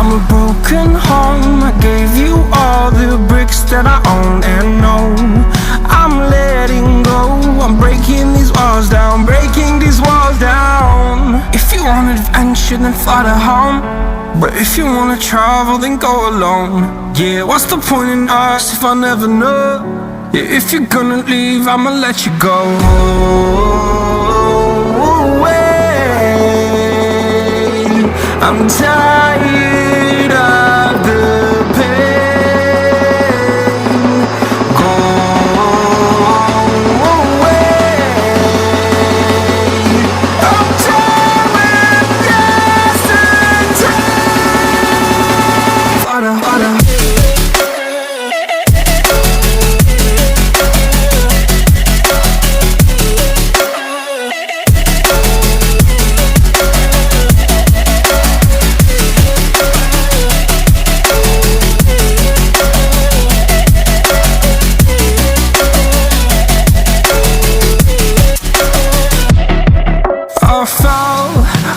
I'm a broken home. I gave you all the bricks that I own and know. I'm letting go. I'm breaking these walls down, breaking these walls down. If you want adventure, then fly to home. But if you wanna travel, then go alone. Yeah, what's the point in us if I never know? Yeah, if you're gonna leave, I'ma let you go. I'm tired of the pain. Go away. I'm tired with yesterday. Harder, harder.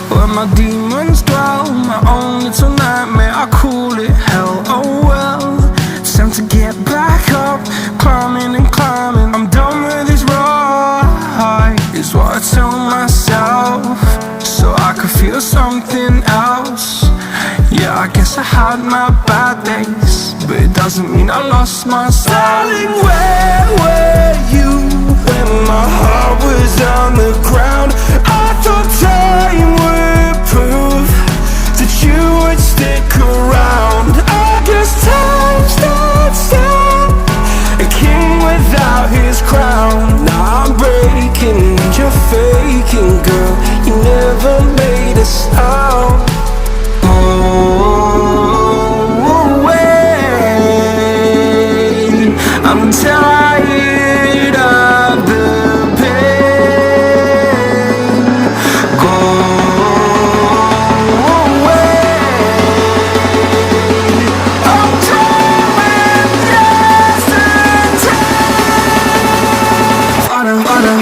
Where my demons dwell, my own little nightmare, I call it hell. Oh well, it's time to get back up, climbing and climbing. I'm done with this ride, is what I tell myself, so I could feel something else. Yeah, I guess I had my bad days, but it doesn't mean I lost my style. Darling, where were you when my heart was on the ground? I thought time would prove that you would stick around. I guess time stands still, a king without his crown. Now I'm breaking and you're faking, girl. You never made a sound. Oh, wait, I'm tired of the pain. Go away. I'm tired with yesterday. Harder, harder.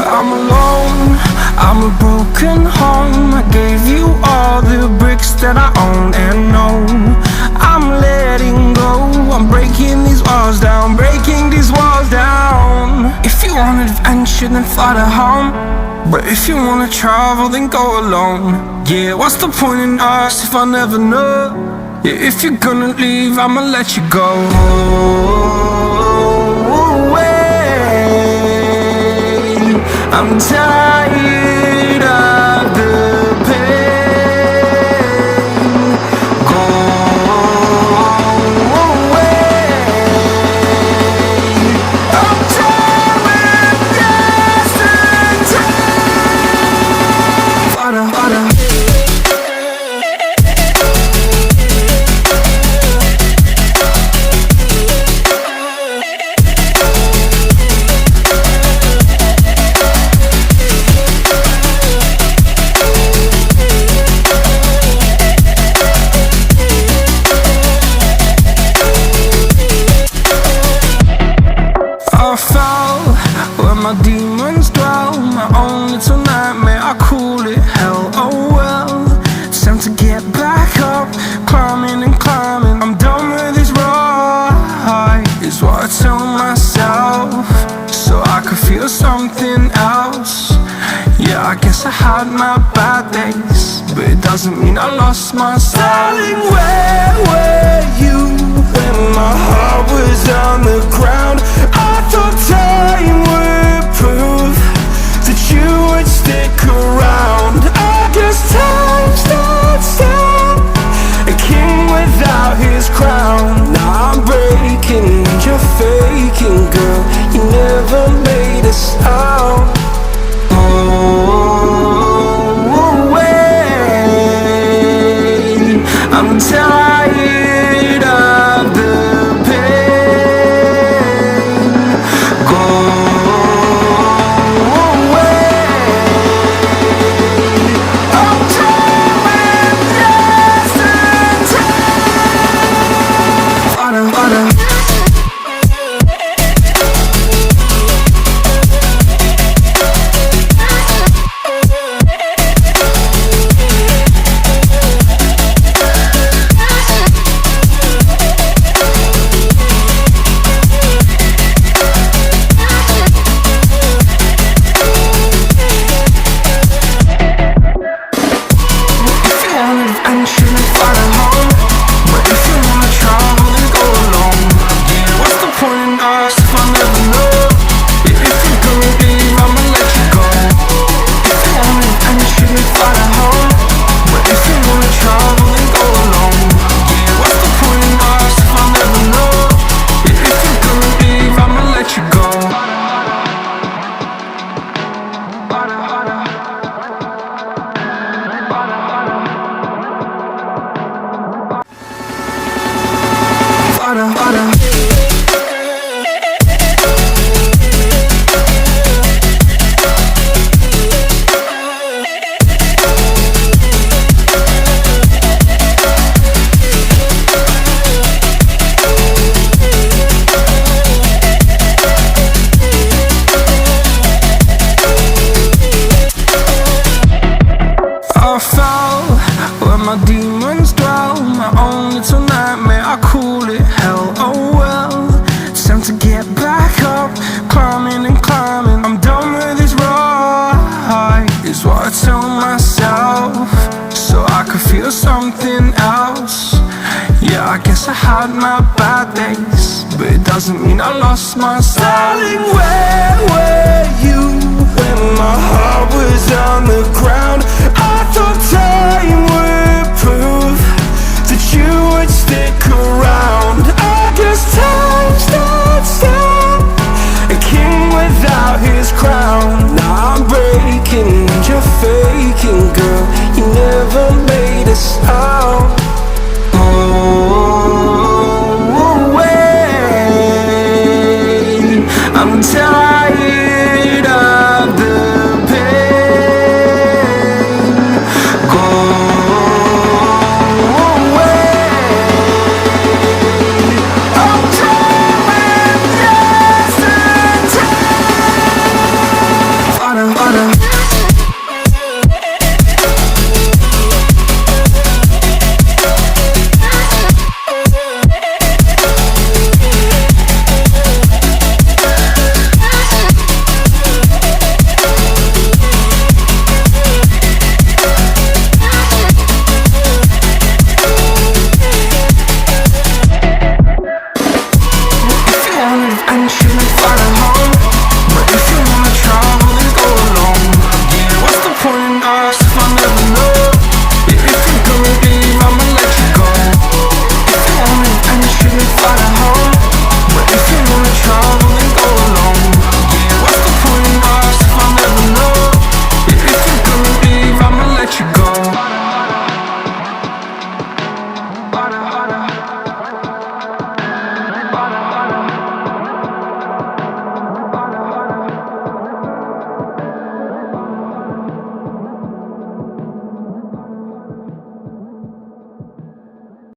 I'm alone, I'm a broken home. I gave you all the bricks that I own and know. I'm letting go, I'm breaking these walls down, breaking these walls down. If you want adventure, then fly to home. But if you wanna travel, then go alone. Yeah, what's the point in us if I never know? Yeah, if you're gonna leave, I'ma let you go. I'm tired of the pain. Go away. I'm tired with yesterday. Harder, harder. Where my demons dwell, my own little night. back up, climbing and climbing. I'm done with this ride, is what I tell myself, so I could feel something else. Yeah, I guess I had my bad days, but it doesn't mean I lost my style. Darling, where were you when my heart was on the ground? I thought time would prove that you would stick around. I guess time stood still, a king without his crown. Now I'm breaking and you're faking, girl. You never made a sound. I'm tired of the pain. Go away. I'm done with yesterday. I fell where my demons dwell, my own little nightmare, I call it hell. Oh well, it's time to get back up, climbing and climbing. I'm done with this ride, is what I tell myself, so I could feel something else. Yeah, I guess I had my bad days, but it doesn't mean I lost my style. Darling, where were you when my heart was on the ground?